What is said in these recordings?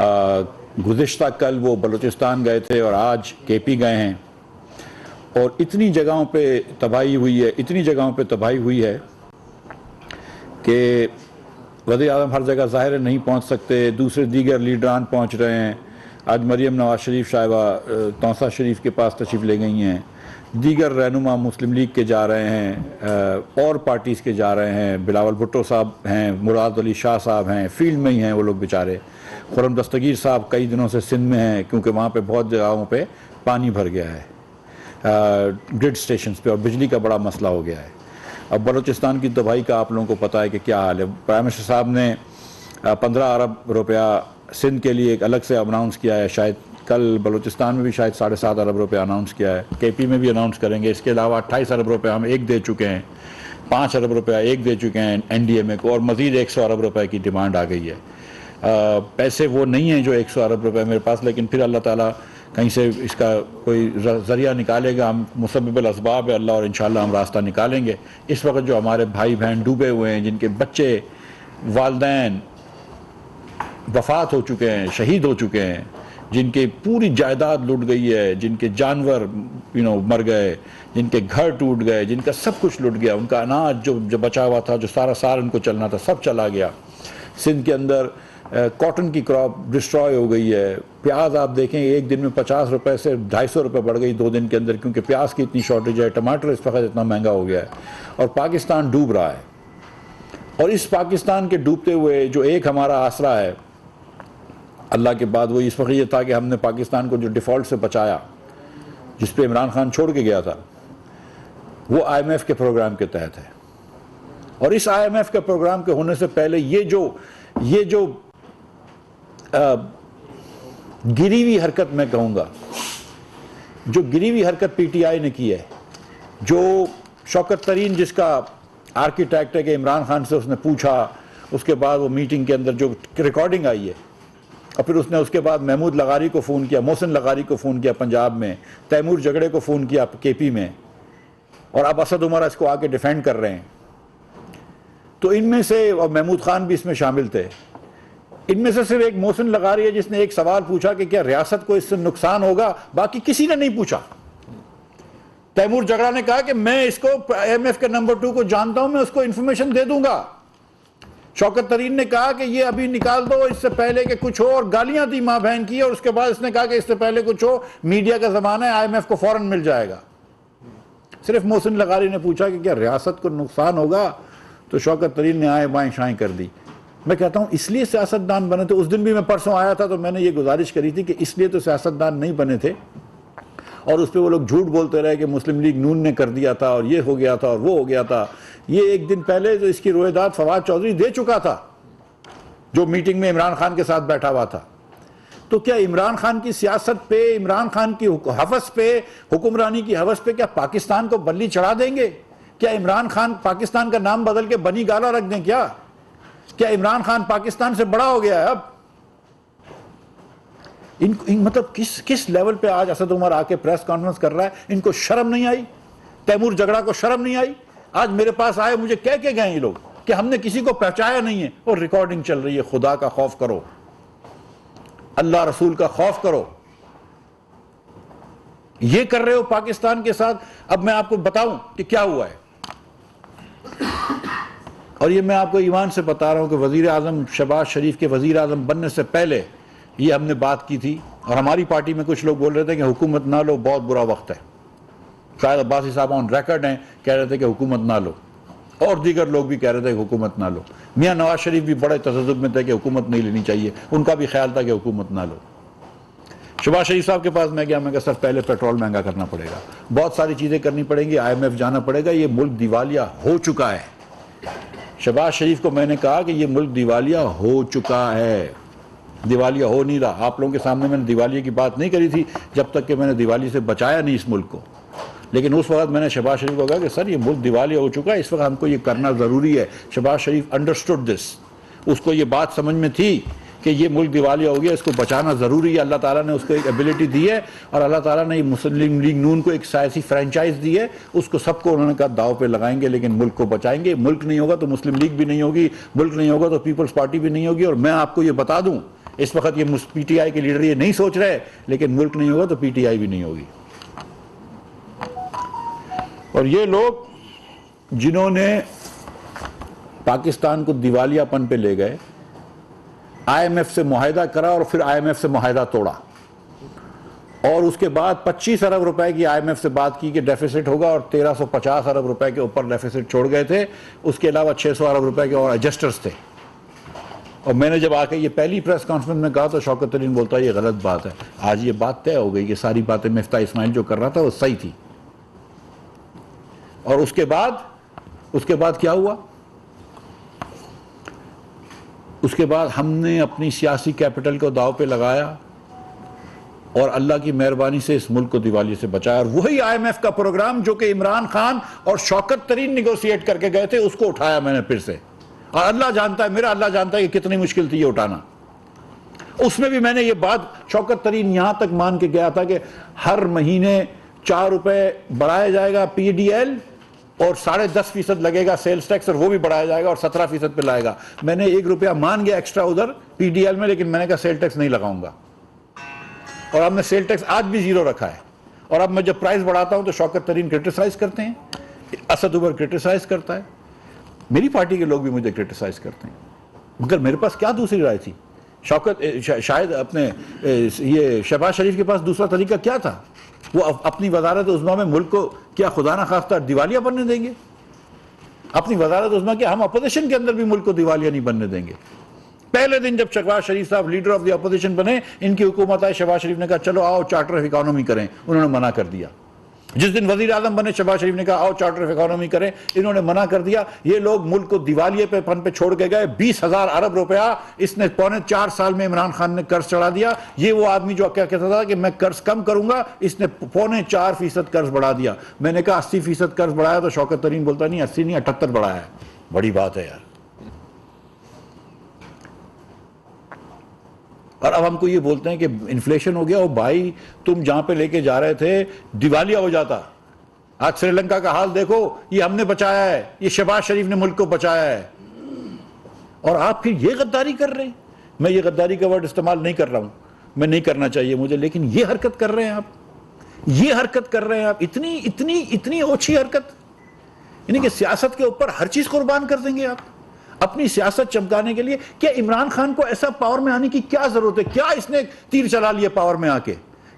गुज़िश्ता कल वो बलूचिस्तान गए थे और आज केपी गए हैं, और इतनी जगहों पे तबाही हुई है, इतनी जगहों पे तबाही हुई है कि वज़ीर आज़म हर जगह ज़ाहिर नहीं पहुंच सकते, दूसरे दीगर लीडरान पहुंच रहे हैं। आज मरियम नवाज शरीफ साहिबा तौसा शरीफ के पास तशरीफ़ ले गई हैं, दीगर रहनुमा मुस्लिम लीग के जा रहे हैं और पार्टीज़ के जा रहे हैं, बिलावल भुट्टो साहब हैं, मुराद अली शाह साहब हैं, फील्ड में ही हैं वो लोग बेचारे। खुर्रम दस्तगीर साहब कई दिनों से सिंध में हैं क्योंकि वहाँ पे बहुत जगहों पे पानी भर गया है, ग्रिड स्टेशंस पे, और बिजली का बड़ा मसला हो गया है। अब बलूचिस्तान की तबाही का आप लोगों को पता है कि क्या हाल है। प्राइम मिनिस्टर साहब ने 15 अरब रुपया सिंध के लिए एक अलग से अनाउंस किया है, शायद कल बलूचिस्तान में भी शायद 7.5 अरब रुपया अनाउंस किया है, केपी में भी अनाउंस करेंगे। इसके अलावा 28 अरब रुपया हम एक दे चुके हैं, 5 अरब रुपया एक दे चुके हैं एनडीएमए को, और मज़ीद 100 अरब रुपये की डिमांड आ गई है। पैसे वो नहीं हैं जो 100 अरब रुपये मेरे पास, लेकिन फिर अल्लाह ताला कहीं से इसका कोई ज़रिया निकालेगा। हम मुसब्बिबुल असबाब है अल्लाह, और इंशाअल्लाह हम रास्ता निकालेंगे। इस वक्त जो हमारे भाई बहन डूबे हुए हैं, जिनके बच्चे वालिदैन वफ़ात हो चुके हैं, शहीद हो चुके हैं, जिनकी पूरी जायदाद लूट गई है, जिनके जानवर मर गए, जिनके घर टूट गए, जिनका सब कुछ लूट गया, उनका अनाज जो बचा हुआ था, जो सारा साल उनको चलना था, सब चला गया। सिंध के अंदर कॉटन की क्रॉप डिस्ट्रॉय हो गई है। प्याज आप देखें एक दिन में 50 रुपए से 250 रुपये बढ़ गई 2 दिन के अंदर, क्योंकि प्याज की इतनी शॉर्टेज है, टमाटर इस वक्त इतना महंगा हो गया है, और पाकिस्तान डूब रहा है। और इस पाकिस्तान के डूबते हुए जो एक हमारा आसरा है अल्लाह के बाद, वो इस वक्त ये था कि हमने पाकिस्तान को जो डिफ़ॉल्ट से बचाया, जिस पे इमरान खान छोड़ के गया था, वो IMF के प्रोग्राम के तहत है। और इस IMF के प्रोग्राम के होने से पहले ये जो गिरी हुई हरकत मैं कहूँगा, जो गिरी हुई हरकत PTI ने की है, जो शौकत तरीन जिसका आर्किटेक्ट है कि इमरान खान से उसने पूछा, उसके बाद वो मीटिंग के अंदर जो रिकॉर्डिंग आई है, और फिर उसने उसके बाद महमूद लगारी को फ़ोन किया, मोहसिन लगारी को फ़ोन किया पंजाब में, तैमूर जगड़े को फ़ोन किया केपी में, और अब असद उमर इसको आके डिफेंड कर रहे हैं। तो इनमें से, और महमूद खान भी इसमें शामिल थे, इनमें से सिर्फ एक मोहसिन लगारी है जिसने एक सवाल पूछा कि क्या रियासत को इससे नुकसान होगा, बाकी किसी ने नहीं पूछा। तैमूर जगड़ा ने कहा कि मैं इसको IMF के नंबर 2 को जानता हूं, मैं उसको इंफॉर्मेशन दे दूंगा। शौकत तरीन ने कहा कि ये अभी निकाल दो, इससे पहले कि कुछ हो, और गालियां दी मां बहन की, और उसके बाद इसने कहा कि इससे पहले कुछ हो, मीडिया का जमाना है, IMF को फौरन मिल जाएगा। सिर्फ मोहसिन लगारी ने पूछा कि क्या रियासत को नुकसान होगा, तो शौकत तरीन ने आए बाएं शाएं कर दी। मैं कहता हूं इसलिए सियासतदान बने थे। उस दिन भी मैं परसों आया था तो मैंने ये गुजारिश करी थी कि इसलिए तो सियासतदान नहीं बने थे, और उस पर वो लोग झूठ बोलते रहे कि मुस्लिम लीग नून ने कर दिया था, और ये हो गया था, और वो हो गया था। ये एक दिन पहले जो इसकी रोएदाद फवाद चौधरी दे चुका था, जो मीटिंग में इमरान खान के साथ बैठा हुआ था। तो क्या इमरान खान की सियासत पे, इमरान खान की हवस पे, हुक्मरानी की हवस पे क्या पाकिस्तान को बल्ली चढ़ा देंगे? क्या इमरान खान पाकिस्तान का नाम बदल के बनी गाला रख दें? क्या इमरान खान पाकिस्तान से बड़ा हो गया है अब? मतलब किस लेवल पे आज असद उमर आके प्रेस कॉन्फ्रेंस कर रहा है? इनको शर्म नहीं आई? तैमूर जगड़ा को शर्म नहीं आई? आज मेरे पास आए, मुझे कह के गए ये लोग कि हमने किसी को पहचाया नहीं है, और रिकॉर्डिंग चल रही है। खुदा का खौफ करो, अल्लाह रसूल का खौफ करो। ये कर रहे हो पाकिस्तान के साथ। अब मैं आपको बताऊं कि क्या हुआ है, और ये मैं आपको ईमान से बता रहा हूं कि वजीर आजम शहबाज शरीफ के वजीर आजम बनने से पहले ये हमने बात की थी, और हमारी पार्टी में कुछ लोग बोल रहे थे कि हुकूमत ना लो, बहुत बुरा वक्त है। शायद अब्बासी साहब ऑन रिकॉर्ड हैं, कह रहे थे कि हुकूमत ना लो, और दीगर लोग भी कह रहे थे कि हुकूमत ना लो। मियाँ नवाज शरीफ भी बड़े तसद्दुक में थे कि हुकूमत नहीं लेनी चाहिए, उनका भी ख्याल था कि हुकूमत ना लो। शहबाज शरीफ साहब के पास मैं गया, मैं कहा सर पहले पेट्रोल महंगा करना पड़ेगा, बहुत सारी चीज़ें करनी पड़ेंगी, IMF जाना पड़ेगा, ये मुल्क दिवालिया हो चुका है। शहबाज शरीफ को मैंने कहा कि ये मुल्क दिवालिया हो चुका है, दिवालिया हो नहीं रहा। आप लोगों के सामने मैंने दिवालिया की बात नहीं करी थी जब तक कि मैंने दिवाली से बचाया नहीं इस मुल्क को, लेकिन उस वक्त मैंने शहबाज शरीफ को कहा कि सर ये मुल्क दिवालिया हो चुका है, इस वक्त हमको ये करना ज़रूरी है। शहबाज शरीफ अंडरस्टूड दिस, उसको ये बात समझ में थी कि ये मुल्क दिवालिया हो गया, इसको बचाना ज़रूरी है। अल्लाह ताला ने उसको एक एबिलिटी दी है, और अल्लाह ताला ने मुस्लिम लीग नून को एक सियासी फ्रेंचाइज दी है, उसको सबको उन्होंने कहा दाव पे लगाएंगे, लेकिन मुल्क को बचाएंगे। मुल्क नहीं होगा तो मुस्लिम लीग भी नहीं होगी, मुल्क नहीं होगा तो पीपल्स पार्टी भी नहीं होगी। और मैं आपको ये बता दूं, इस वक्त ये पीटीआई के लीडर ये नहीं सोच रहे, लेकिन मुल्क नहीं होगा तो पीटीआई भी नहीं होगी। और ये लोग जिन्होंने पाकिस्तान को दिवालियापन पे ले गए, आईएमएफ से मुआहदा करा और फिर आईएमएफ से मुआहदा तोड़ा, और उसके बाद 25 अरब रुपए की आईएमएफ से बात की कि डेफिसिट होगा और 1350 अरब रुपए के ऊपर डेफिसिट छोड़ गए थे। उसके अलावा 600 अरब रुपए के और एडजस्टर्स थे। और मैंने जब आके ये पहली प्रेस कॉन्फ्रेंस में कहा तो शौकत तरीन बोलता है ये गलत बात है। आज ये बात तय हो गई कि सारी बातें मिफ्ताह इस्माइल जो कर रहा था वो सही थी। और उसके बाद क्या हुआ? उसके बाद हमने अपनी सियासी कैपिटल को दांव पे लगाया और अल्लाह की मेहरबानी से इस मुल्क को दिवालिये से बचाया। और वही आईएमएफ का प्रोग्राम जो कि इमरान खान और शौकत तरीन निगोशिएट करके गए थे, उसको उठाया मैंने फिर से। और अल्लाह जानता है, मेरा अल्लाह जानता है कि कितनी मुश्किल थी ये उठाना। उसमें भी मैंने ये बात, शौकत तरीन यहां तक मान के गया था कि हर महीने 4 रुपए बढ़ाया जाएगा पीडीएल और 10.5% लगेगा सेल्स टैक्स, और वो भी बढ़ाया जाएगा और 17% पे लाएगा। मैंने 1 रुपया मान गया एक्स्ट्रा उधर पीडीएल में, लेकिन मैंने कहा सेल टैक्स नहीं लगाऊंगा। और अब मैं सेल टैक्स आज भी 0 रखा है। और अब मैं जब प्राइस बढ़ाता हूं तो शौकत तरीन क्रिटिसाइज करते हैं, असद उमर क्रिटिसाइज करता है, मेरी पार्टी के लोग भी मुझे क्रिटिसाइज करते हैं। मगर मेरे पास क्या दूसरी राय थी? शायद अपने ये शहबाज शरीफ के पास दूसरा तरीका क्या था? वो अपनी वजारत उज़्मा में मुल्क को क्या खुदा ना खास्ता दिवालिया बनने देंगे? अपनी वजारत उज़्मा के हम अपोजिशन के अंदर भी मुल्क को दिवालिया नहीं बनने देंगे। पहले दिन जब शहबाज शरीफ साहब लीडर ऑफ द अपोजिशन बने, इनकी हुकूमत आई, शहबाज शरीफ ने कहा चलो आओ चार्टर ऑफ इकोनॉमी करें, उन्होंने मना कर दिया। जिस दिन वजीर आजम बने, शहबाज शरीफ ने कहा आओ चार्टर ऑफ इकोनॉमी करें, इन्होंने मना कर दिया। ये लोग मुल्क को दिवालिये पे पन पे छोड़ के गए। 20,000 अरब रुपया इसने 4.25 साल में इमरान खान ने कर्ज चढ़ा दिया। ये वो आदमी जो क्या कहता था कि मैं कर्ज कम करूंगा, इसने 4.25% कर्ज बढ़ा दिया। मैंने कहा 80% कर्ज बढ़ाया, तो शौकत तरीन बोलता नहीं 80 नहीं 78 बढ़ाया है। बड़ी बात है यार। और अब हमको ये बोलते हैं कि इन्फ्लेशन हो गया। ओ भाई, तुम जहां पे लेके जा रहे थे दिवालिया हो जाता। आज श्रीलंका का हाल देखो, ये हमने बचाया है, ये शहबाज शरीफ ने मुल्क को बचाया है, और आप फिर ये गद्दारी कर रहे हैं। मैं ये गद्दारी का वर्ड इस्तेमाल नहीं कर रहा हूं, मैं नहीं करना चाहिए मुझे, लेकिन ये हरकत कर रहे हैं आप, ये हरकत कर रहे हैं आप, इतनी इतनी इतनी ओछी हरकत, यानी कि सियासत के ऊपर हर चीज कुर्बान कर देंगे आप अपनी सियासत चमकाने के लिए। क्या इमरान खान को ऐसा पावर में आने की क्या जरूरत है? क्या इसने तीर चला लिया पावर में आके?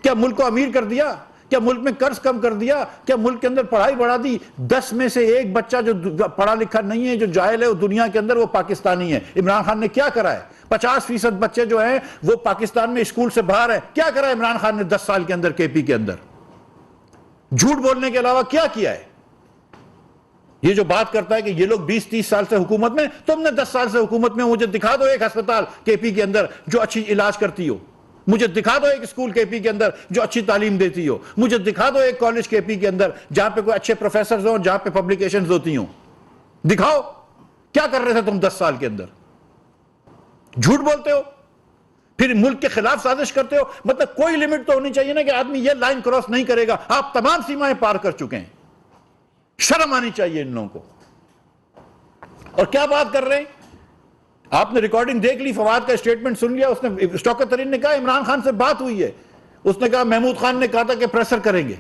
क्या मुल्क को अमीर कर दिया? क्या मुल्क में कर्ज कम कर दिया? क्या मुल्क के अंदर पढ़ाई बढ़ा दी? 10 में से 1 बच्चा जो पढ़ा लिखा नहीं है, जो जाहिल है, वो दुनिया के अंदर वो पाकिस्तानी है। इमरान खान ने क्या करा है? 50% बच्चे जो हैं वो पाकिस्तान में स्कूल से बाहर है। क्या करा है इमरान खान ने 10 साल के अंदर केपी के अंदर? झूठ बोलने के अलावा क्या किया है? ये जो बात करता है कि ये लोग 20-30 साल से हुकूमत में, तुमने 10 साल से हुकूमत में, मुझे दिखा दो एक अस्पताल केपी के अंदर जो अच्छी इलाज करती हो, मुझे दिखा दो एक स्कूल केपी के अंदर जो अच्छी तालीम देती हो, मुझे दिखा दो एक कॉलेज केपी के अंदर जहां पे कोई अच्छे प्रोफेसर हो, जहां पे पब्लिकेशंस होती हो। दिखाओ क्या कर रहे थे तुम 10 साल के अंदर? झूठ बोलते हो, फिर मुल्क के खिलाफ साजिश करते हो। मतलब कोई लिमिट तो होनी चाहिए ना कि आदमी ये लाइन क्रॉस नहीं करेगा। आप तमाम सीमाएं पार कर चुके हैं, शर्म आनी चाहिए इन लोगों को। और क्या बात कर रहे हैं? आपने रिकॉर्डिंग देख ली, फवाद का स्टेटमेंट सुन लिया। उसने, शौकत तरीन ने कहा इमरान खान से बात हुई है, उसने कहा महमूद खान ने कहा था कि प्रेशर करेंगे।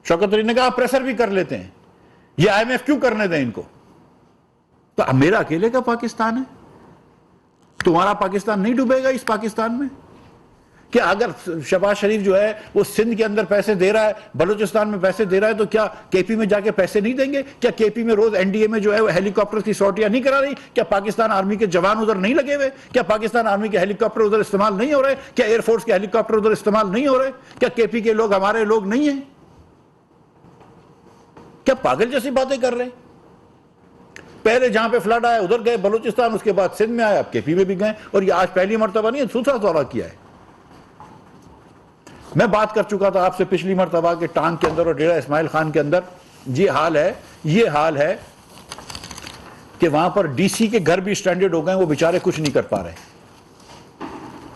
शौकत तरीन ने कहा प्रेशर भी कर लेते हैं, ये आईएमएफ क्यों करने दें इनको? तो अब मेरा अकेले का पाकिस्तान है, तुम्हारा पाकिस्तान नहीं डूबेगा इस पाकिस्तान में? क्या अगर शहबाज शरीफ जो है वो सिंध के अंदर पैसे दे रहा है, बलूचिस्तान में पैसे दे रहा है, तो क्या केपी में जाके पैसे नहीं देंगे? क्या केपी में रोज एनडीए में जो है वो हेलीकॉप्टर की सॉटियां नहीं करा रही? क्या पाकिस्तान आर्मी के जवान उधर नहीं लगे हुए? क्या पाकिस्तान आर्मी के हेलीकॉप्टर उधर इस्तेमाल नहीं हो रहे? क्या एयरफोर्स के हेलीकॉप्टर उधर इस्तेमाल नहीं हो रहे? क्या केपी के लोग हमारे लोग नहीं है? क्या पागल जैसी बातें कर रहे हैं? पहले जहां पे फ्लड आया उधर गए बलूचिस्तान, उसके बाद सिंध में आया, अब केपी में भी गए, और ये आज पहली मरतबा नहीं है, दूसरा दौरा किया है। मैं बात कर चुका था आपसे पिछली मरतबा के टांग के अंदर और डेरा इस्माइल खान के अंदर ये हाल है कि वहां पर डीसी के घर भी स्टैंडर्ड हो गए, वो बेचारे कुछ नहीं कर पा रहे।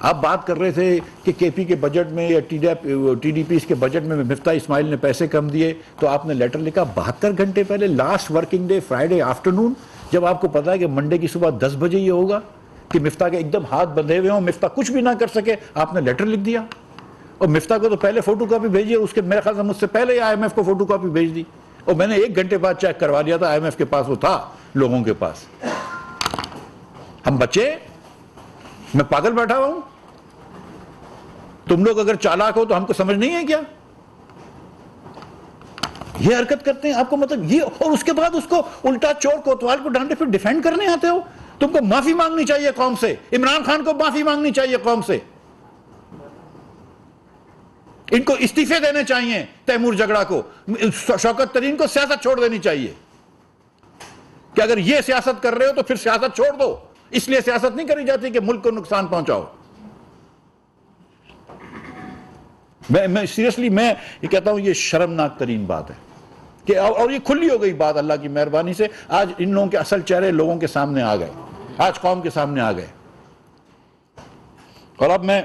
आप बात कर रहे थे कि केपी के बजट में या टीडीपी के बजट में मिफ्ताह इस्माइल ने पैसे कम दिए, तो आपने लेटर लिखा 72 घंटे पहले, last working day Friday afternoon, जब आपको पता है कि मंडे की सुबह 10 बजे ये होगा। कि मिफ्ता के एकदम हाथ बंधे हुए हों, मिफ्ता कुछ भी ना कर सके, आपने लेटर लिख दिया। और मिफ्ता को तो पहले फोटो कॉपी भेजी, उसके मेरे ख्याल से मुझसे पहले IMF को फोटो कॉपी भेज दी, और मैंने 1 घंटे बाद चेक करवा लिया था, IMF के पास वो था, लोगों के पास। हम बच्चे, मैं पागल बैठा हुआ हूं? तुम लोग अगर चालाक हो तो हमको समझ नहीं है क्या? ये हरकत करते हैं आपको, मतलब ये, और उसके बाद उसको उल्टा चोर कोतवाल को डांटे फिर डिफेंड करने आते हो। तुमको माफी मांगनी चाहिए कौम से, इमरान खान को माफी मांगनी चाहिए कौम से, इनको इस्तीफे देने चाहिए, तैमूर जगड़ा को, शौकत तरीन को सियासत छोड़ देनी चाहिए कि अगर ये सियासत कर रहे हो तो फिर सियासत छोड़ दो। इसलिए सियासत नहीं करी जाती कि मुल्क को नुकसान पहुंचाओ। मैं सीरियसली मैं ये कहता हूं, ये शर्मनाक तरीन बात है कि, और ये खुली हो गई बात अल्लाह की मेहरबानी से। आज इन लोगों के असल चेहरे लोगों के सामने आ गए, आज कौम के सामने आ गए। और अब मैं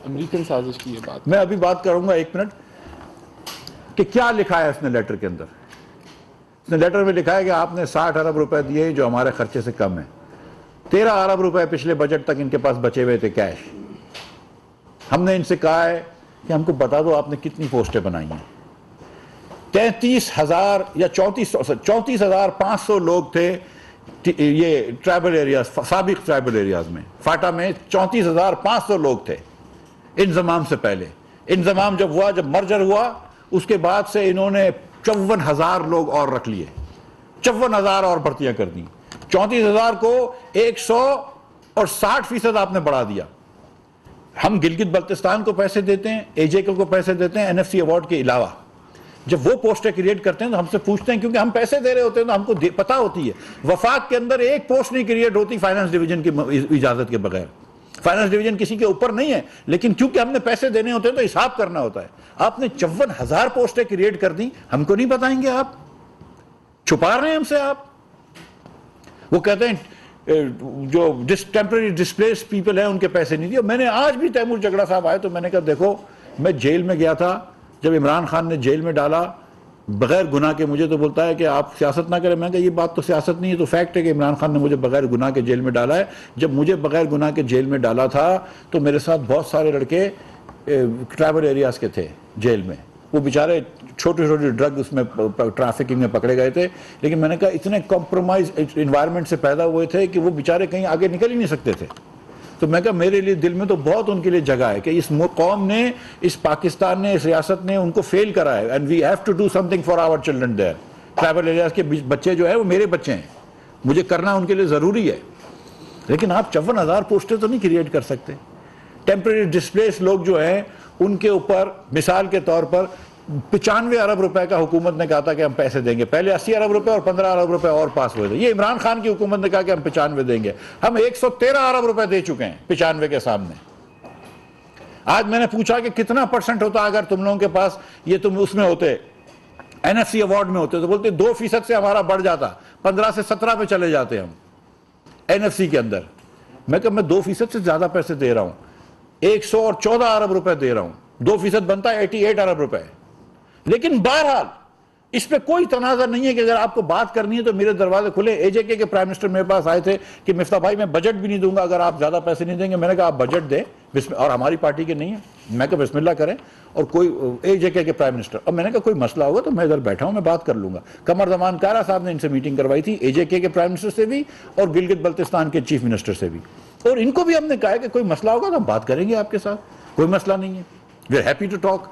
अमेरिकन साजिश की ये बात, मैं अभी बात करूंगा 1 मिनट कि क्या लिखा है इसने लेटर के अंदर। इसने लेटर में लिखा है कि आपने 60 अरब रुपए दिए जो हमारे खर्चे से कम है। 13 अरब रुपए पिछले बजट तक इनके पास बचे हुए थे कैश। हमने इनसे कहा है कि हमको बता दो आपने कितनी पोस्टें बनाई हैं। 33,000 या 34,500 लोग थे ये ट्राइबल एरियाज, साबिक ट्राइबल एरियाज में। फाटा में 34,500 लोग थे इंजमाम से पहले। इंजमाम जब हुआ, जब मर्जर हुआ, उसके बाद से इन्होंने 54,000 लोग और रख लिए, 54,000 और भर्तियां कर दी। 34,000 को 160% आपने बढ़ा दिया। हम गिलगित बल्तिस्तान को पैसे देते हैं, AJK को पैसे देते हैं NFC अवार्ड के अलावा। जब वो पोस्टें क्रिएट करते हैं तो हमसे पूछते हैं, क्योंकि हम पैसे दे रहे होते हैं तो हमको पता होती है। वफाक के अंदर एक पोस्ट नहीं क्रिएट होती फाइनेंस डिवीजन की इजाजत के बगैर। फाइनेंस डिवीजन किसी के ऊपर नहीं है, लेकिन क्योंकि हमने पैसे देने होते हैं तो हिसाब करना होता है। आपने 54,000 पोस्टें क्रिएट कर दी, हमको नहीं बताएंगे आप? छुपा रहे हैं हमसे आप। वो कहते हैं जो टेम्पररी डिस्प्लेस्ड पीपल है उनके पैसे नहीं दिए। मैंने आज भी तैमूर जगड़ा साहब आए तो मैंने कहा देखो, मैं जेल में गया था जब इमरान खान ने जेल में डाला बगैर गुनाह के मुझे, तो बोलता है कि आप सियासत ना करें। मैं कहा ये बात तो सियासत नहीं है, तो फैक्ट है कि इमरान खान ने मुझे बगैर गुनाह के जेल में डाला है। जब मुझे बगैर गुनाह के जेल में डाला था तो मेरे साथ बहुत सारे लड़के ट्राइबल एरियाज के थे जेल में। वो बेचारे छोटे छोटे ड्रग उसमें ट्रैफिकिंग में पकड़े गए थे, लेकिन मैंने कहा इतने कॉम्प्रोमाइज इन्वायरमेंट से पैदा हुए थे कि वो बेचारे कहीं आगे निकल ही नहीं सकते थे। तो मैं कहा मेरे लिए दिल में तो बहुत उनके लिए जगह है कि इस कौम ने, इस पाकिस्तान ने, इस रियासत ने उनको फेल करा है, and we have to do something for our children there. Tribal areas के बच्चे जो है वो मेरे बच्चे हैं, मुझे करना उनके लिए ज़रूरी है। लेकिन आप 54,000 पोस्टें तो नहीं क्रिएट कर सकते। टेम्पररी डिस्प्लेस लोग जो हैं उनके ऊपर मिसाल के तौर पर 95 अरब रुपए का हुकूमत ने कहा था कि हम पैसे देंगे। पहले 80 अरब रुपए और 15 अरब रुपए और पास हुए थे। ये इमरान खान की हुकूमत ने कहा कि हम 95 देंगे। हम 113 अरब रुपए दे चुके हैं 95 के सामने। आज मैंने पूछा कि कितना % होता अगर तुम लोगों के पास ये तुम उसमें होते, NFC अवार्ड में होते, तो बोलते 2% से हमारा बढ़ जाता, 15 से 17 पे चले जाते हम NFC के अंदर। मैं कहा मैं 2% से ज्यादा पैसे दे रहा हूं, 114 अरब रुपए दे रहा हूं, 2% बनता है 88 अरब रुपए। लेकिन बहरहाल इस पे कोई तनाज़ा नहीं है कि अगर आपको बात करनी है तो मेरे दरवाजे खुले। AJK के प्राइम मिनिस्टर मेरे पास आए थे कि मिफ्ता भाई मैं बजट भी नहीं दूंगा अगर आप ज्यादा पैसे नहीं देंगे। मैंने कहा आप बजट दें, और हमारी पार्टी के नहीं है। मैं कहा बिस्मिल्लाह करें। और कोई AJK के प्राइम मिनिस्टर, और मैंने कहा कोई मसला होगा तो मैं इधर बैठा हूं, मैं बात कर लूंगा। कमर जमान कारा साहब ने इनसे मीटिंग करवाई थी, AJK के प्राइम मिनिस्टर से भी और गिलगित बल्तिस्तान के चीफ मिनिस्टर से भी, और इनको भी हमने कहा कि कोई मसला होगा तो हम बात करेंगे आपके साथ, कोई मसला नहीं है, we are happy to talk.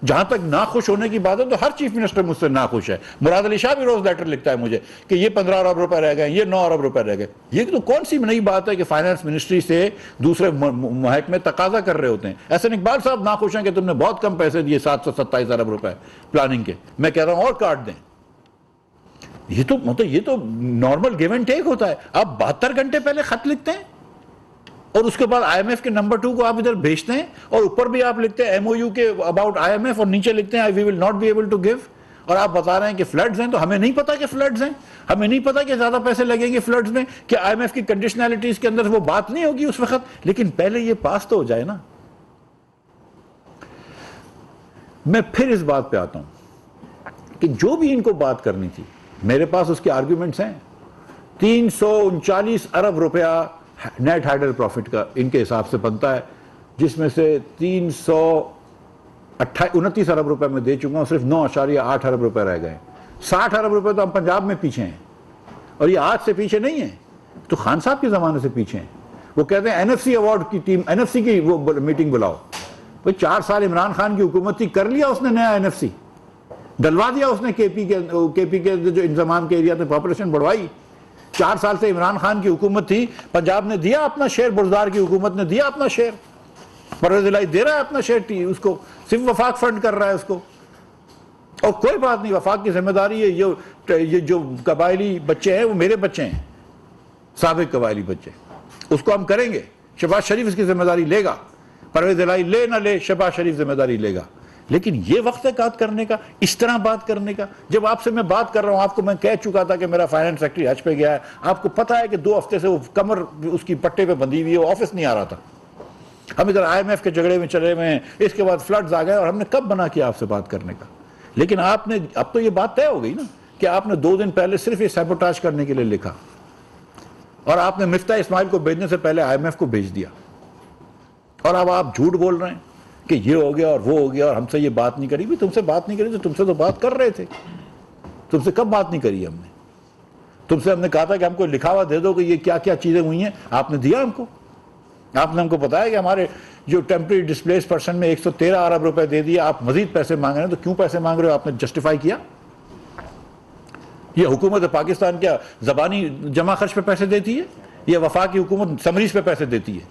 जहां तक नाखुश होने की बात है तो हर चीफ मिनिस्टर मुझसे नाखुश है। मुराद अली शाह भी रोज लेटर लिखता है मुझे कि ये 15 अरब रुपए रह गए, ये 9 अरब रुपए रह गए। ये तो कौन सी नई बात है कि फाइनेंस मिनिस्ट्री से दूसरे महकमे तकाजा कर रहे होते हैं। एहसन इकबाल साहब नाखुश हैं कि तुमने बहुत कम पैसे दिए, 727 अरब रुपए प्लानिंग के। मैं कह रहा हूं और काट दें। ये तो मतलब ये तो नॉर्मल गिव एंड टेक होता है। आप 72 घंटे पहले खत लिखते हैं और उसके बाद IMF के नंबर 2 को आप इधर भेजते हैं, और ऊपर भी आप लिखते हैं MOU के अबाउट IMF, और नीचे लिखते हैं we will not be able to give. और आप बता रहे हैं कि फ्लड्स हैं, तो हमें नहीं पता कि फ्लड्स हैं, हमें नहीं पता कि ज्यादा पैसे लगेंगे फ्लड्स में, कि IMF की कंडीशनैलिटीज के अंदर वो बात नहीं होगी उस वक्त। लेकिन पहले ये पास तो हो जाए ना। मैं फिर इस बात पे आता हूं कि जो भी इनको बात करनी थी, मेरे पास उसके आर्ग्यूमेंट्स हैं। 339 अरब रुपया नेट हाइडल प्रॉफिट का इनके हिसाब से बनता है, जिसमें से 329 अरब रुपए में दे चुका हूं, सिर्फ 9.8 अरब रुपए रह गए। 60 अरब रुपए तो हम पंजाब में पीछे हैं, और ये आज से पीछे नहीं है, तो खान साहब के जमाने से पीछे हैं। वो कहते हैं एनएफसी अवार्ड की टीम, एनएफसी की वो मीटिंग बुलाओ। भाई 4 साल इमरान खान की हुकूमत थी, कर लिया उसने नया एनएफसी, डलवा दिया उसने केपी के जो इंतजाम के एरिया में पॉपुलेशन बढ़वाई। 4 साल से इमरान खान की हुकूमत थी, पंजाब ने दिया अपना शेयर, बुरदार की हुकूमत ने दिया अपना शेयर, परवेज इलाही दे रहा है अपना शेयर, उसको सिर्फ वफाक फंड कर रहा है उसको। और कोई बात नहीं, वफाक की जिम्मेदारी है, ये जो कबायली बच्चे हैं वो मेरे बच्चे हैं, साबिक कबायली बच्चे, उसको हम करेंगे। शहबाज शरीफ इसकी जिम्मेदारी लेगा, परवेज इलाही ले ना ले, शहबाज शरीफ जिम्मेदारी लेगा। लेकिन ये वक्त है बात करने का, इस तरह बात करने का। जब आपसे मैं बात कर रहा हूं, आपको मैं कह चुका था कि मेरा फाइनेंस सेक्रेटरी हज पे गया है, आपको पता है कि 2 हफ्ते से वो कमर उसकी पट्टे पे बंधी हुई है, वो ऑफिस नहीं आ रहा था। हम इधर IMF के झगड़े में चले हुए हैं, इसके बाद फ्लड्स आ गए, और हमने कब बना किया आपसे बात करने का। लेकिन आपने, अब तो ये बात तय हो गई ना कि आपने 2 दिन पहले सिर्फ ये सैबोटाज करने के लिए लिखा, और आपने मिफ्ता इस्माइल को भेजने से पहले IMF को भेज दिया, और अब आप झूठ बोल रहे हैं कि ये हो गया और वो हो गया और हमसे ये बात नहीं करी। भी तुमसे बात नहीं करी तो तुमसे तो बात कर रहे थे, तुमसे कब बात नहीं करी हमने? तुमसे हमने कहा था कि हमको लिखा हुआ दे दो कि ये क्या क्या चीजें हुई हैं, आपने दिया हमको। आपने हमको बताया कि हमारे जो टेम्परेरी डिस्प्लेस पर्सन में 113 अरब रुपए दे दिए, आप मजीद पैसे मांग रहे हैं, तो क्यों पैसे मांग रहे हो? आपने जस्टिफाई किया। ये हुकूमत पाकिस्तान क्या जबानी जमा खर्च पे पैसे देती है? ये वफाक की हुकूमत समरीज पे पैसे देती है,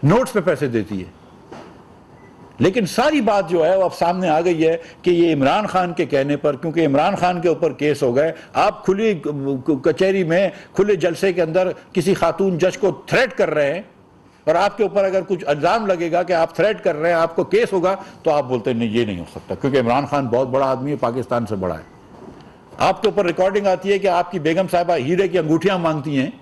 नोट्स पे पैसे देती है। लेकिन सारी बात जो है वो अब सामने आ गई है कि ये इमरान खान के कहने पर, क्योंकि इमरान खान के ऊपर केस हो गए, आप खुली कचहरी में खुले जलसे के अंदर किसी खातून जज को थ्रेट कर रहे हैं, और आपके ऊपर अगर कुछ इल्जाम लगेगा कि आप थ्रेट कर रहे हैं, आपको केस होगा, तो आप बोलते हैं नहीं ये नहीं हो सकता, क्योंकि इमरान खान बहुत बड़ा आदमी है, पाकिस्तान से बड़ा है। आपके ऊपर रिकॉर्डिंग आती है कि आपकी बेगम साहिबा हीरे की अंगूठियां मांगती हैं,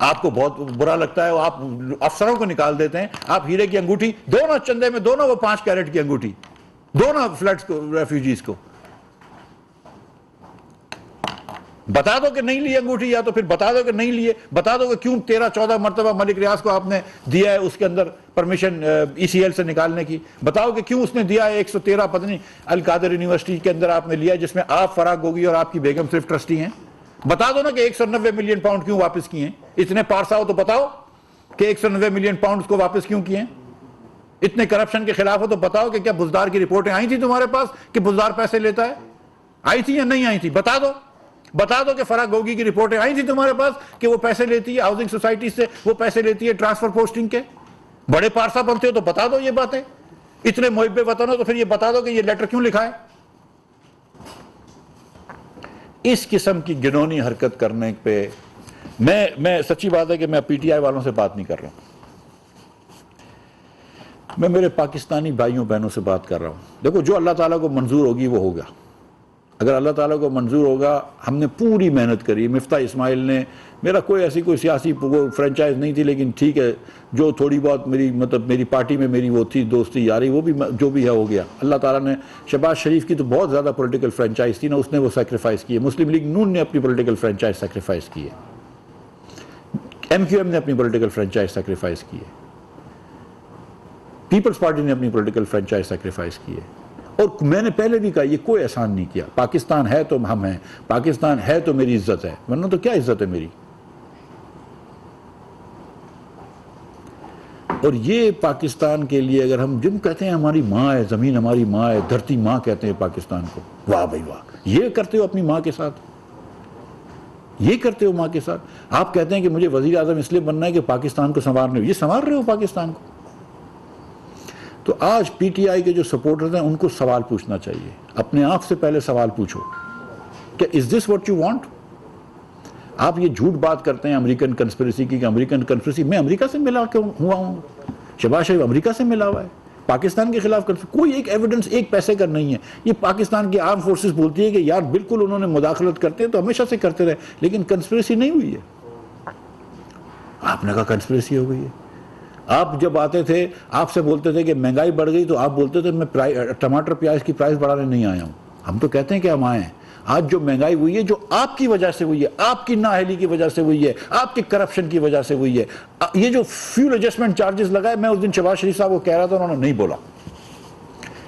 आपको बहुत बुरा लगता है, आप अफसरों को निकाल देते हैं। आप हीरे की अंगूठी, दोनों चंदे में, दोनों वो 5 कैरेट की अंगूठी, दोनों फ्लड्स को, रेफ्यूजीज को बता दो कि नहीं लिए अंगूठी, या तो फिर बता दो कि नहीं लिए, बता दो कि क्यों 13-14 मरतबा मलिक रियाज को आपने दिया है उसके अंदर परमिशन ECL से निकालने की। बताओ कि क्यों उसने दिया है 113 पता नहीं अल कादर यूनिवर्सिटी के अंदर आपने लिया, जिसमें आप, फराग गोगी और आपकी बेगम सिर्फ ट्रस्टी हैं। बता दो ना कि 190 मिलियन पाउंड क्यों वापस किए? इतने पारसा हो तो बताओ कि 190 मिलियन पाउंड को वापस क्यों किए? इतने करप्शन के खिलाफ हो तो बताओ कि क्या बुजदार की रिपोर्टें आई थी तुम्हारे पास कि बुजदार पैसे लेता है? आई थी या नहीं आई थी? बता दो। बता दो कि फराग गोगी की रिपोर्टें आई थी तुम्हारे पास कि वो पैसे लेती है हाउसिंग सोसाइटी से, वो पैसे लेती है ट्रांसफर पोस्टिंग के। बड़े पारसा बनते हो तो बता दो ये बातें। इतने मुहिब्बे वतन हो तो फिर ये बता दो कि ये लेटर क्यों लिखा है। इस किस्म की गिनौनी हरकत करने पे मैं सच्ची बात है कि मैं PTI वालों से बात नहीं कर रहा हूं, मैं मेरे पाकिस्तानी भाइयों बहनों से बात कर रहा हूं। देखो, जो अल्लाह ताला को मंजूर होगी वो होगा। अगर अल्लाह ताला को मंजूर होगा, हमने पूरी मेहनत करी। मिफ्ता इस्माइल ने, मेरा कोई ऐसी कोई सियासी फ्रेंचाइज नहीं थी, लेकिन ठीक है, जो थोड़ी बहुत मेरी मतलब मेरी पार्टी में मेरी वो थी दोस्ती यारी, वो भी जो भी है हो गया। अल्लाह ताला ने, शहबाज शरीफ की तो बहुत ज़्यादा पॉलिटिकल फ्रेंचाइज थी ना, उसने वो सेक्रीफाइस की है। मुस्लिम लीग नून ने अपनी पॉलिटिकल फ्रेंचाइज सेक्रीफाइस की है, MQM ने अपनी पॉलिटिकल फ्रेंचाइज सेक्रीफाइस की है, पीपल्स पार्टी ने अपनी पॉलिटिकल फ्रेंचाइज सेक्रीफाइस की है। और मैंने पहले भी कहा, ये कोई एहसान नहीं किया। पाकिस्तान है तो हम हैं, पाकिस्तान है तो मेरी इज्जत है, वरना तो क्या इज्जत है मेरी। और ये पाकिस्तान के लिए अगर हम जिन कहते हैं हमारी माँ है, जमीन हमारी माँ है, धरती माँ कहते हैं पाकिस्तान को, वाह भाई वाह, ये करते हो अपनी माँ के साथ, ये करते हो माँ के साथ। आप कहते हैं कि मुझे वजीर आजम इसलिए बनना है कि पाकिस्तान को संवार रहे हो, ये संवार रहे हो पाकिस्तान को। तो आज PTI के जो सपोर्टर्स हैं उनको सवाल पूछना चाहिए, अपने आप से पहले सवाल पूछो कि is this what you want. आप ये झूठ बात करते हैं अमेरिकन कंस्पिरेसी की, अमेरिकन कंस्पिरेसी, मैं अमेरिका से मिला क्यों हुआ हूँ? शहबाज शरीफ अमेरिका से मिला हुआ है, पाकिस्तान के खिलाफ कोई एक एविडेंस एक पैसे का नहीं है। ये पाकिस्तान की आर्म फोर्सेस बोलती है कि यार बिल्कुल उन्होंने मुदाखलत करते हैं तो हमेशा से करते रहे, लेकिन कंस्पिरेसी नहीं हुई है। आपने कहा कंस्पिरेसी हो गई है। आप जब आते थे आपसे बोलते थे कि महंगाई बढ़ गई, तो आप बोलते थे मैं टमाटर प्याज की प्राइस बढ़ाने नहीं आया हूं। हम तो कहते हैं कि हम आए हैं। आज जो महंगाई हुई है, जो आपकी वजह से हुई है, आपकी नाअहली की वजह से हुई है, आपके करप्शन की वजह से हुई है। ये जो फ्यूल एडजस्टमेंट चार्जेस लगाए, मैं उस दिन शहबाज शरीफ साहब को कह रहा था, उन्होंने नहीं बोला।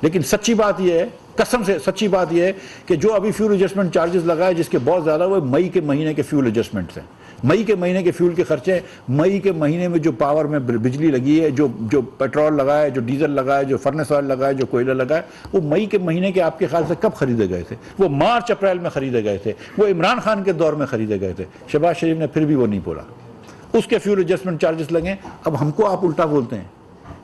लेकिन सच्ची बात यह है, कसम से सच्ची बात यह है कि जो अभी फ्यूल एडजस्टमेंट चार्जेस लगाए, जिसके बहुत ज्यादा, वो मई के महीने के फ्यूल एडजस्टमेंट हैं। मई के महीने के फ्यूल के खर्चे, मई के महीने में जो पावर में बिजली लगी है, जो पेट्रोल लगा है, जो डीजल लगा है, जो फर्नेस ऑयल लगा है, जो कोयला लगा है, वो मई के महीने के आपके ख्याल से कब खरीदे गए थे? वो मार्च अप्रैल में खरीदे गए थे, वो इमरान खान के दौर में खरीदे गए थे। शहबाज शरीफ ने फिर भी वो नहीं बोला। उसके फ्यूल एडजस्टमेंट चार्जेस लगे, अब हमको आप उल्टा बोलते हैं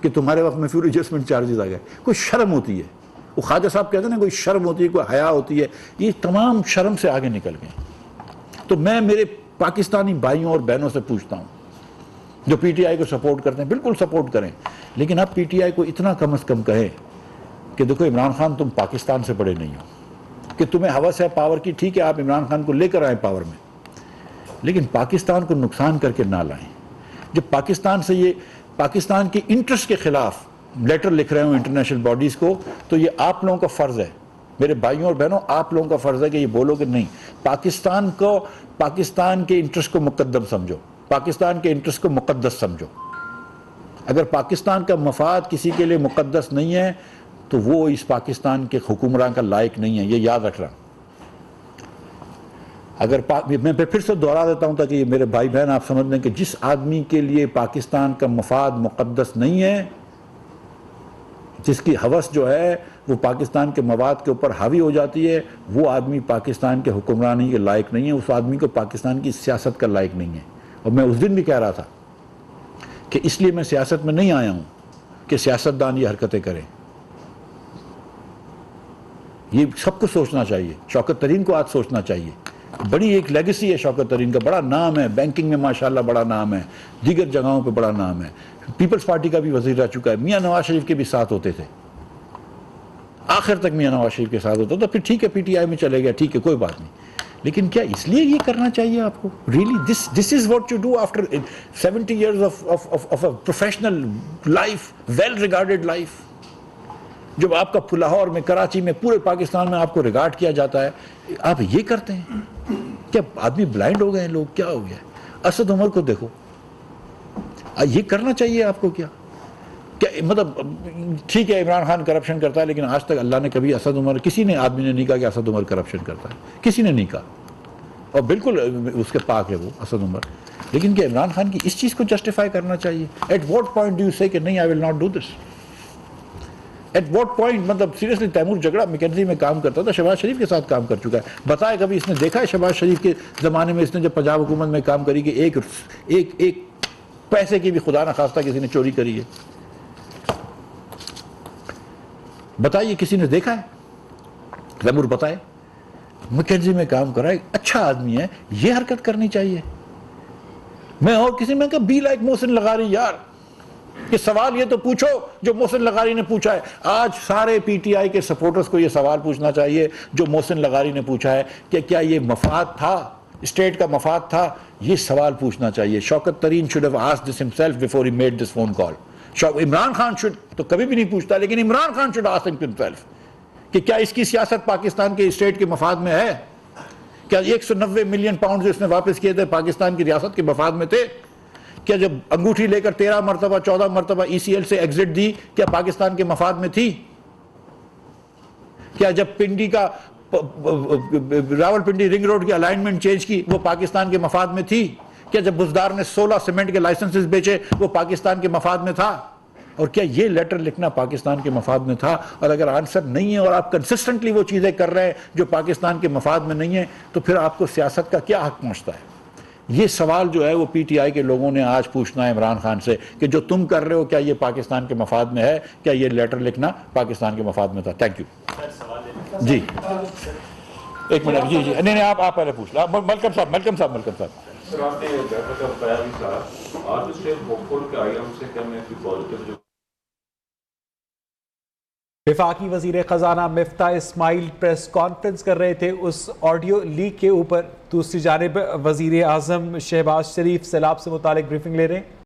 कि तुम्हारे वक्त में फ्यूल एडजस्टमेंट चार्जेस आ गए। कोई शर्म होती है? वो ख्वाजा साहब कहते हैं ना, कोई शर्म होती है, कोई हया होती है। ये तमाम शर्म से आगे निकल गए। तो मैं मेरे पाकिस्तानी भाइयों और बहनों से पूछता हूँ, जो पीटीआई को सपोर्ट करते हैं, बिल्कुल सपोर्ट करें, लेकिन अब पीटीआई को इतना कम से कम कहें कि देखो इमरान खान, तुम पाकिस्तान से बड़े नहीं हो, कि तुम्हें हवस है पावर की, ठीक है, आप इमरान खान को लेकर आए पावर में, लेकिन पाकिस्तान को नुकसान करके ना लाएं। जब पाकिस्तान से ये पाकिस्तान की इंटरेस्ट के खिलाफ लेटर लिख रहे हो इंटरनेशनल बॉडीज को, तो ये आप लोगों का फर्ज है, मेरे भाइयों और बहनों, आप लोगों का फर्ज है कि ये बोलो कि नहीं, पाकिस्तान को, पाकिस्तान के इंटरेस्ट को मुकद्दम समझो, पाकिस्तान के इंटरेस्ट को मुकद्दस समझो। अगर पाकिस्तान का मफाद किसी के लिए मुकद्दस नहीं है, तो वो इस पाकिस्तान के हुक्मरान का लायक नहीं है, ये याद रखना। अगर मैं फिर से दोहरा देता हूं ताकि मेरे भाई बहन आप समझ लें कि जिस आदमी के लिए पाकिस्तान का मफाद मुकद्दस नहीं है, जिसकी हवस जो है वो पाकिस्तान के मवाद के ऊपर हावी हो जाती है, वो आदमी पाकिस्तान के हुक्मरानी के लायक नहीं है, उस आदमी को पाकिस्तान की सियासत का लायक नहीं है। और मैं उस दिन भी कह रहा था कि इसलिए मैं सियासत में नहीं आया हूं कि सियासतदान ये हरकतें करें। ये सबको सोचना चाहिए, शौकत तरीन को आज सोचना चाहिए। बड़ी एक लेगेसी है शौकत तरीन का, बड़ा नाम है, बैंकिंग में माशाल्लाह बड़ा नाम है, दीगर जगहों पे बड़ा नाम है, पीपल्स पार्टी का भी वजीर रह चुका है, मियां नवाज शरीफ के भी साथ होते थे, आखिर तक मियां नवाज शरीफ के साथ होता, तो फिर ठीक है पीटीआई में चले गया, ठीक है कोई बात नहीं। लेकिन क्या इसलिए ये करना चाहिए आपको? Really this is what you do after 70 years of a professional life, well regarded life, जब आपका लाहौर में, कराची में, पूरे पाकिस्तान में आपको रिगार्ड किया जाता है, आप ये करते हैं? क्या आदमी ब्लाइंड हो गए हैं लोग? क्या हो गया? असद उमर को देखो, ये करना चाहिए आपको क्या? मतलब ठीक है इमरान खान करप्शन करता है, लेकिन आज तक अल्लाह ने कभी असद उमर, किसी ने आदमी ने नहीं कहा कि असद उमर करप्शन करता है, किसी ने नहीं कहा, और बिल्कुल उसके पाक है वो असद उमर। लेकिन क्या इमरान खान की इस चीज़ को जस्टिफाई करना चाहिए? At what point do you से कि नहीं, I will not do this? At what point? मतलब सीरियसली, तैमूर जगड़ा मैकेंजी में काम करता था, शहबाज शरीफ के साथ काम कर चुका है। बताए कभी इसने देखा है शहबाज शरीफ के ज़माने में, इसने जब पंजाब हुकूमत में काम करी, कि एक पैसे की भी खुदा न खास्ता किसी ने चोरी करी है? बताइए, किसी ने देखा है? तैमूर बताए, मैकेंजी में काम कर रहा है, अच्छा आदमी है, ये हरकत करनी चाहिए। मैं और किसी में कहा बी लाइक मोहसिन लगारी यार, कि सवाल ये तो पूछो जो मोहसिन लगारी ने पूछा है। आज सारे पीटीआई के सपोर्टर्स को ये सवाल पूछना चाहिए जो मोहसिन लगारी ने पूछा है, कि क्या ये मफाद था, स्टेट का मफाद था? ये सवाल पूछना चाहिए। शौकत तरीन should have asked this himself before he made this phone call. Imran Khan should तो कभी भी नहीं पूछता, लेकिन Imran Khan should ask himself कि क्या इसकी सियासत पाकिस्तान के स्टेट के मफाद में है? क्या 190 मिलियन पाउंड जो इसने वापस किए थे पाकिस्तान की रियासत के मफाद में थे? क्या जब अंगूठी लेकर 13 मरतबा 14 मरतबा ECL से एग्जिट दी, क्या पाकिस्तान के मफाद में थी? क्या जब पिंडी का रावलपिंडी रिंग रोड की अलाइनमेंट चेंज की, वो पाकिस्तान के मफाद में थी? क्या जब बुजदार ने 16 सीमेंट के लाइसेंसेस बेचे, वो पाकिस्तान के मफाद में था? और क्या ये लेटर लिखना पाकिस्तान के मफाद में था? और अगर आंसर नहीं है और आप कंसिस्टेंटली वो चीजें कर रहे हैं जो पाकिस्तान के मफाद में नहीं है, तो फिर आपको सियासत का क्या हक पहुंचता है? ये सवाल जो है वो पीटीआई के लोगों ने आज पूछना है इमरान खान से, कि जो तुम कर रहे हो क्या ये पाकिस्तान के मफाद में है? क्या ये लेटर लिखना पाकिस्तान के मफाद में था? थैंक यू जी। एक मिनट जी, नहीं आप पहले पूछ लो। मलकम साहब सर, आपने बैठक का बताया भी था, आज उससे होपफुल के आईएम से क्या मैं पॉजिटिव जो वफाकी वजीर खजाना मिफ्ता इस्माइल प्रेस कॉन्फ्रेंस कर रहे थे, उस ऑडियो लीक के ऊपर दूसरी जानिब वजीर आजम शहबाज शरीफ सैलाब से मुतालिक ब्रीफिंग ले रहे हैं।